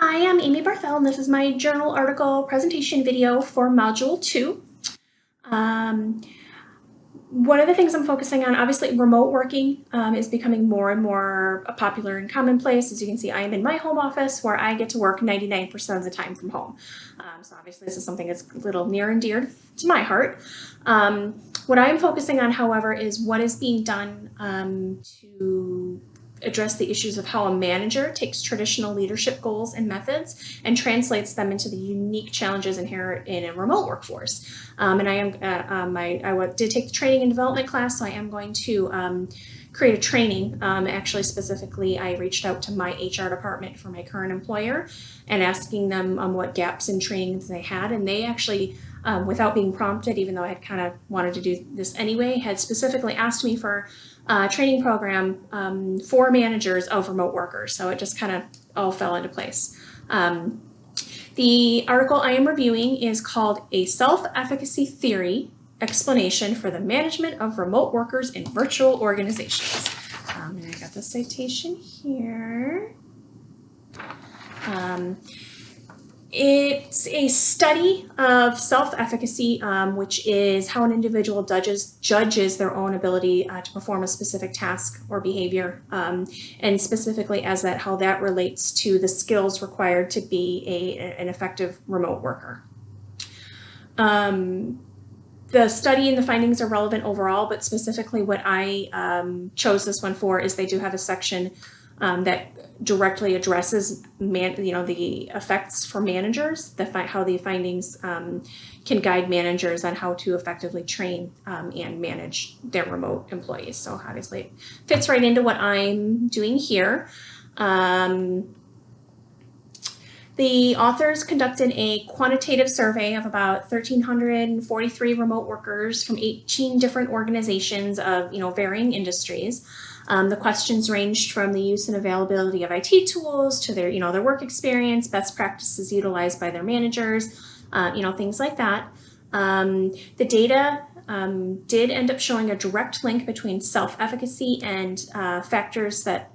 Hi, I'm Amy Barthell, and this is my journal article presentation video for Module 2. One of the things I'm focusing on, obviously remote working is becoming more and more popular and commonplace. As you can see, I am in my home office where I get to work 99% of the time from home. So obviously this is something that's a little near and dear to my heart. What I'm focusing on, however, is what is being done to address the issues of how a manager takes traditional leadership goals and methods and translates them into the unique challenges inherent in a remote workforce. And I did take the training and development class, so I am going to create a training. Actually, specifically, I reached out to my HR department for my current employer and asking them what gaps in trainings they had, and they actually, without being prompted, even though I had kind of wanted to do this anyway, had specifically asked me for a training program for managers of remote workers. So it just kind of all fell into place. The article I am reviewing is called A Self-Efficacy Theory Explanation for the Management of Remote Workers in Virtual Organizations. And I got the citation here. It's a study of self-efficacy, which is how an individual judges their own ability to perform a specific task or behavior, and specifically as that how that relates to the skills required to be an effective remote worker. The study and the findings are relevant overall, but specifically what I chose this one for is they do have a section that directly addresses the effects for managers, how the findings can guide managers on how to effectively train and manage their remote employees. So obviously it fits right into what I'm doing here. The authors conducted a quantitative survey of about 1,343 remote workers from 18 different organizations of varying industries. The questions ranged from the use and availability of IT tools to their their work experience, best practices utilized by their managers, things like that. The data did end up showing a direct link between self-efficacy and factors that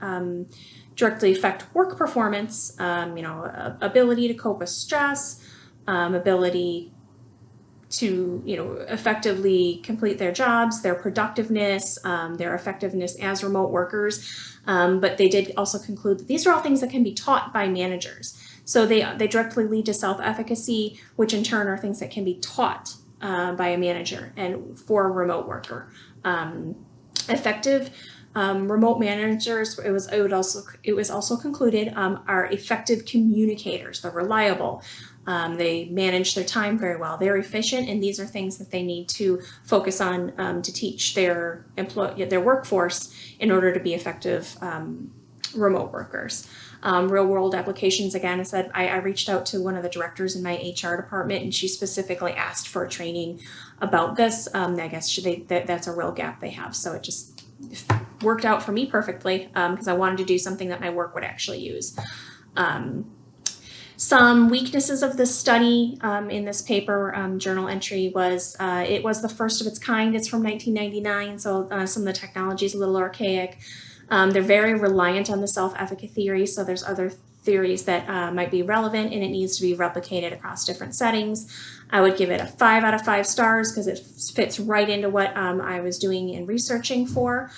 directly affect work performance, ability to cope with stress, ability to effectively complete their jobs, their productiveness, their effectiveness as remote workers. But they did also conclude that these are all things that can be taught by managers. So they directly lead to self-efficacy, which in turn are things that can be taught by a manager and for a remote worker. Effective remote managers, it was also concluded, are effective communicators. They're reliable. They manage their time very well. They're efficient, and these are things that they need to focus on to teach their workforce in order to be effective remote workers. Real world applications, again, I reached out to one of the directors in my HR department, and she specifically asked for a training about this. I guess that's a real gap they have. So it just worked out for me perfectly because I wanted to do something that my work would actually use. Some weaknesses of this study in this paper journal entry was it was the first of its kind. It's from 1999, so some of the technology is a little archaic. They're very reliant on the self-efficacy theory, so there's other theories that might be relevant, and it needs to be replicated across different settings. I would give it a 5 out of 5 stars because it fits right into what I was doing and researching for.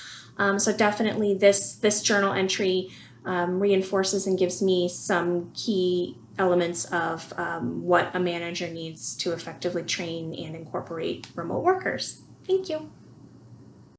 So definitely this journal entry reinforces and gives me some key elements of what a manager needs to effectively train and incorporate remote workers. Thank you.